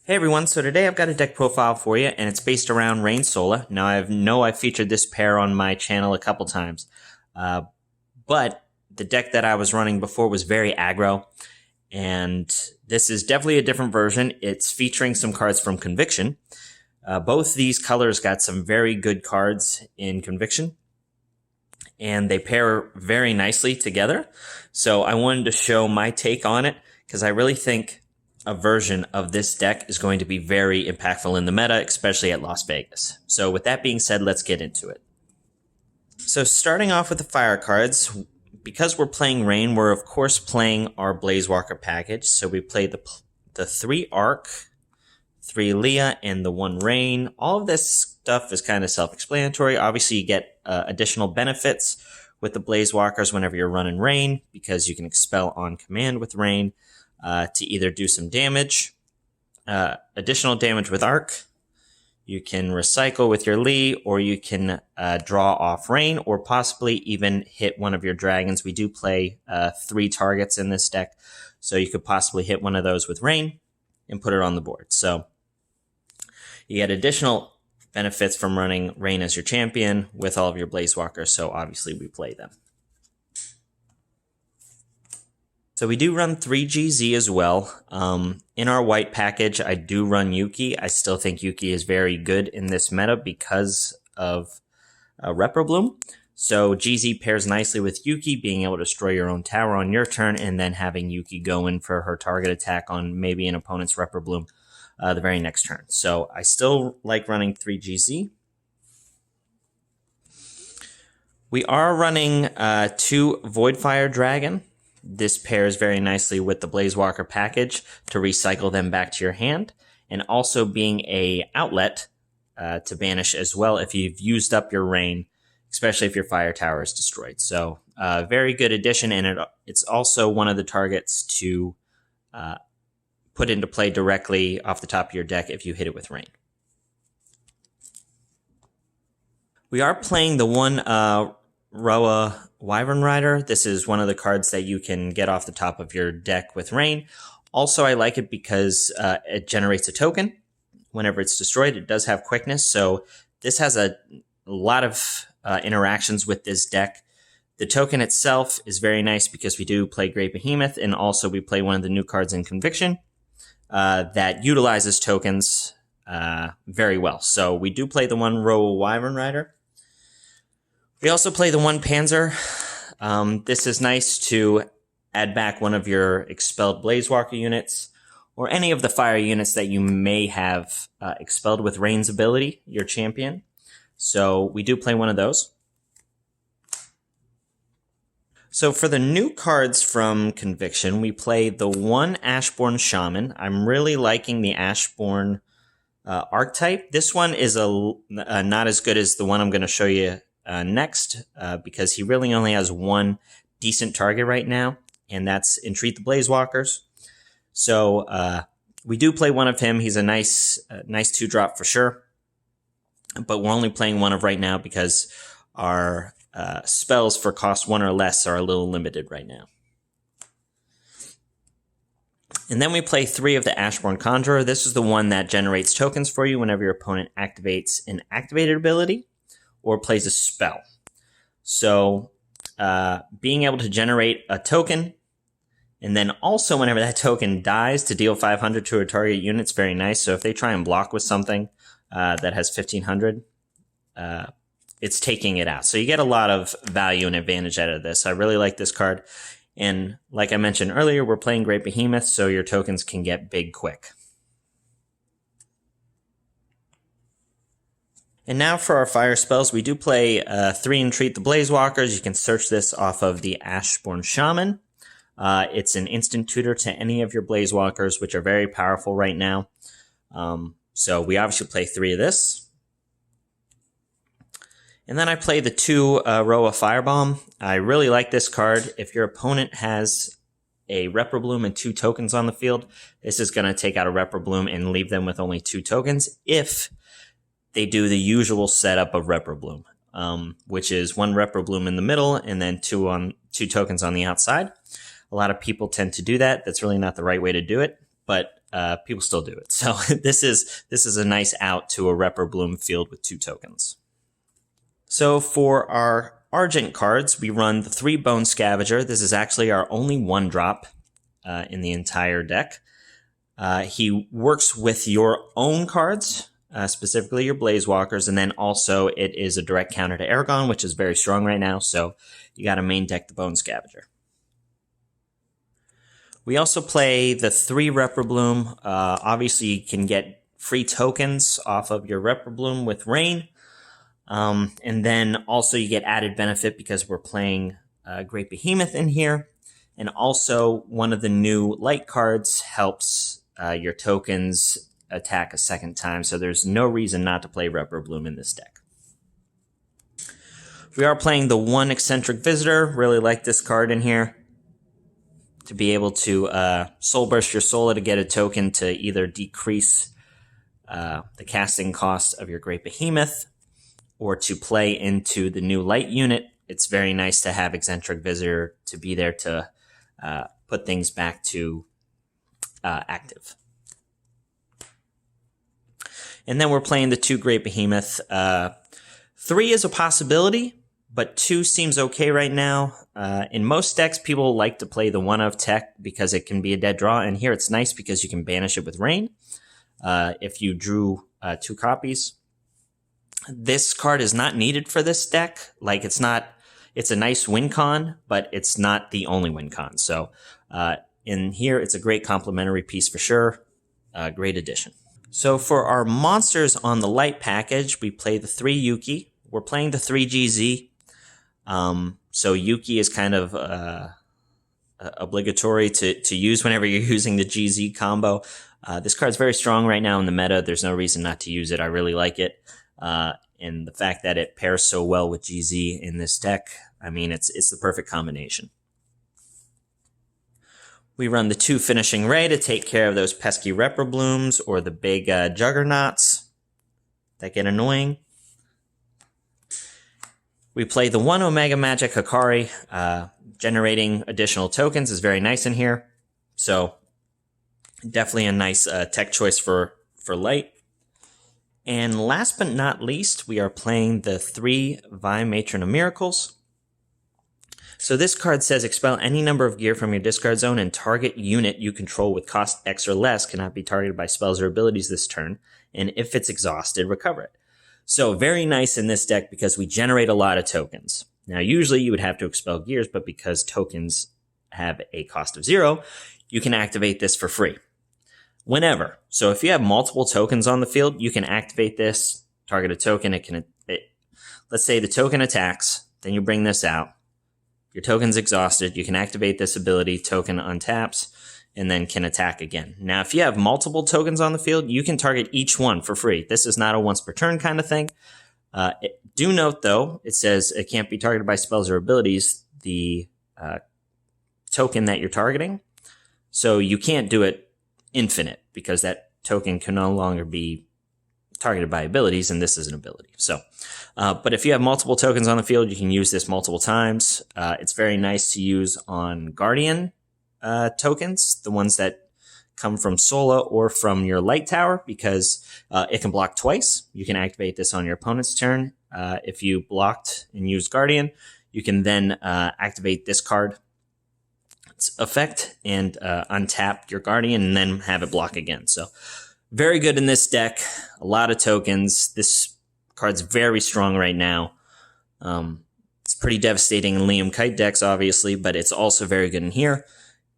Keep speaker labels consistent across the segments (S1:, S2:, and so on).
S1: Hey everyone, so today I've got a deck profile for you, and it's based around Raine and Sola. Now I've featured this pair on my channel a couple times, but the deck that I was running before was very aggro, and this is definitely a different version. It's featuring some cards from Conviction. Both these colors got some very good cards in Conviction, and they pair very nicely together. So I wanted to show my take on it, because I really think a version of this deck is going to be very impactful in the meta, especially at Las Vegas. So with that being said, let's get into it. So starting off with the fire cards, because we're playing Rain, we're of course playing our Blazewalker package. So we play the 3 Arc, 3 Leiah, and the 1 Rain. All of this stuff is kind of self-explanatory. Obviously, you get additional benefits with the Blazewalkers whenever you're running Rain, because you can expel on command with Rain. To either do some damage, additional damage with Arc, you can recycle with your Leiah, or you can draw off Rain, or possibly even hit one of your dragons. We do play 3 targets in this deck, so you could possibly hit one of those with Rain and put it on the board. So you get additional benefits from running Rain as your champion with all of your Blazewalkers, so obviously we play them. So we do run 3 GZ as well. In our white package, I do run Yuki. I still think Yuki is very good in this meta because of Reprobloom. So GZ pairs nicely with Yuki, being able to destroy your own tower on your turn, and then having Yuki go in for her target attack on maybe an opponent's Reprobloom the very next turn. So I still like running 3 GZ. We are running 2 Voidfire Dragon. This pairs very nicely with the Blazewalker package to recycle them back to your hand, and also being a outlet to banish as well if you've used up your Rain, especially if your fire tower is destroyed. So very good addition, and it's also one of the targets to put into play directly off the top of your deck if you hit it with Rain. We are playing the 1 Rao Wyvern Rider. This is one of the cards that you can get off the top of your deck with Rain. Also, I like it because it generates a token whenever it's destroyed. It does have quickness, so this has a lot of interactions with this deck. The token itself is very nice because we do play Great Behemoth, and also we play one of the new cards in Conviction that utilizes tokens very well. So we do play the 1 Rao Wyvern Rider. We also play the 1 Panzer. This is nice to add back one of your expelled Blazewalker units, or any of the fire units that you may have expelled with Rain's ability, your champion. So we do play one of those. So for the new cards from Conviction, we play the 1 Ashborn Shaman. I'm really liking the Ashborn archetype. This one is not as good as the one I'm going to show you next, because he really only has 1 decent target right now, and that's Entreat the Blazewalkers. So we do play one of him. He's a nice 2-drop for sure, but we're only playing one of right now because our spells for cost 1 or less are a little limited right now. And then we play 3 of the Ashborn Conjurer. This is the one that generates tokens for you whenever your opponent activates an activated ability or plays a spell. So being able to generate a token, and then also whenever that token dies, to deal 500 to a target unit is very nice. So if they try and block with something that has 1500, it's taking it out. So you get a lot of value and advantage out of this. I really like this card. And like I mentioned earlier, we're playing Great Behemoth, so your tokens can get big quick. And now for our fire spells, we do play 3 Entreat the Blazewalkers. You can search this off of the Ashborn Shaman. It's an instant tutor to any of your Blazewalkers, which are very powerful right now. So we obviously play 3 of this. And then I play the 2 Rao Fire Bomb. I really like this card. If your opponent has a Reprobloom and 2 tokens on the field, this is going to take out a Reprobloom and leave them with only 2 tokens. If they do the usual setup of Reprobloom, which is 1 Reprobloom in the middle and then 2 tokens on the outside. A lot of people tend to do that. That's really not the right way to do it. But people still do it. So this is a nice out to a Reprobloom field with 2 tokens. So for our Argent cards, we run the 3 Bone Scavager. This is actually our only 1-drop in the entire deck. He works with your own cards, specifically your Blazewalkers, and then also it is a direct counter to Aragon, which is very strong right now, so you got to main deck the Bone Scavager. We also play the 3 Reprobloom. Obviously, you can get free tokens off of your Reprobloom with Raine, and then also you get added benefit because we're playing Great Behemoth in here, and also one of the new light cards helps your tokens attack a second time, so there's no reason not to play Reprobloom in this deck. We are playing the 1 Eccentric Visitor. Really like this card in here. To be able to Soul Burst your Sola to get a token to either decrease the casting cost of your Great Behemoth, or to play into the new light unit. It's very nice to have Eccentric Visitor to be there to put things back to active. And then we're playing the 2 Great Behemoth. 3 is a possibility, but 2 seems okay right now. In most decks, people like to play the 1 of Tech because it can be a dead draw, and here it's nice because you can banish it with Raine if you drew 2 copies. This card is not needed for this deck. Like, it's a nice win con, but it's not the only win con. So in here, it's a great complementary piece for sure. Great addition. So for our monsters on the light package, we play the 3 Yuki. We're playing the 3 GZ. So Yuki is kind of obligatory to use whenever you're using the GZ combo. This card's very strong right now in the meta. There's no reason not to use it. I really like it. And the fact that it pairs so well with GZ in this deck, I mean, it's the perfect combination. We run the 2 Finishing Ray to take care of those pesky Reproblooms or the big Juggernauts that get annoying. We play the 1 Omega Magic Hikari. Generating additional tokens is very nice in here. So definitely a nice tech choice for light. And last but not least, we are playing the 3 Matron of Miracles. So this card says expel any number of gear from your discard zone, and target unit you control with cost X or less cannot be targeted by spells or abilities this turn, and if it's exhausted, recover it. So very nice in this deck because we generate a lot of tokens. Now usually you would have to expel gears, but because tokens have a cost of 0, you can activate this for free. Whenever. So if you have multiple tokens on the field, you can activate this, target a token. Let's say the token attacks, then you bring this out. Your token's exhausted. You can activate this ability, token untaps, and then can attack again. Now, if you have multiple tokens on the field, you can target each one for free. This is not a once per turn kind of thing. Do note, though, it says it can't be targeted by spells or abilities, the token that you're targeting. So you can't do it infinite because that token can no longer be targeted by abilities, and this is an ability. So, but if you have multiple tokens on the field, you can use this multiple times. It's very nice to use on Guardian tokens, the ones that come from Sola or from your Light Tower, because it can block twice. You can activate this on your opponent's turn. If you blocked and used Guardian, you can then activate this card effect and untap your Guardian and then have it block again. So very good in this deck. A lot of tokens. This card's very strong right now. It's pretty devastating in Liam Kite decks, obviously, but it's also very good in here.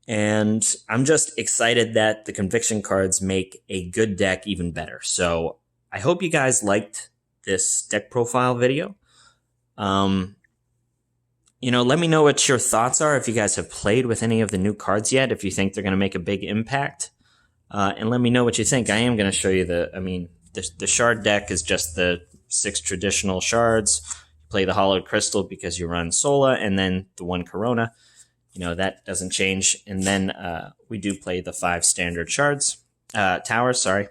S1: And I'm just excited that the Conviction cards make a good deck even better. So I hope you guys liked this deck profile video. Let me know what your thoughts are, if you guys have played with any of the new cards yet, if you think they're going to make a big impact. And let me know what you think. I am going to show you the Shard deck is just the 6 traditional Shards. You play the Hallowed Crystal because you run Sola, and then the 1 Corona. That doesn't change. And then we do play the 5 standard Shards. Towers, sorry.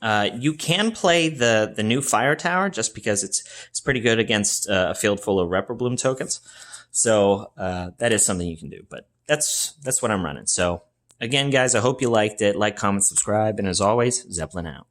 S1: You can play the new Fire Tower just because it's pretty good against a field full of Reprobloom tokens. So that is something you can do. But that's what I'm running. So Again, guys, I hope you liked it. Like, comment, subscribe, and as always, Zeppelin out.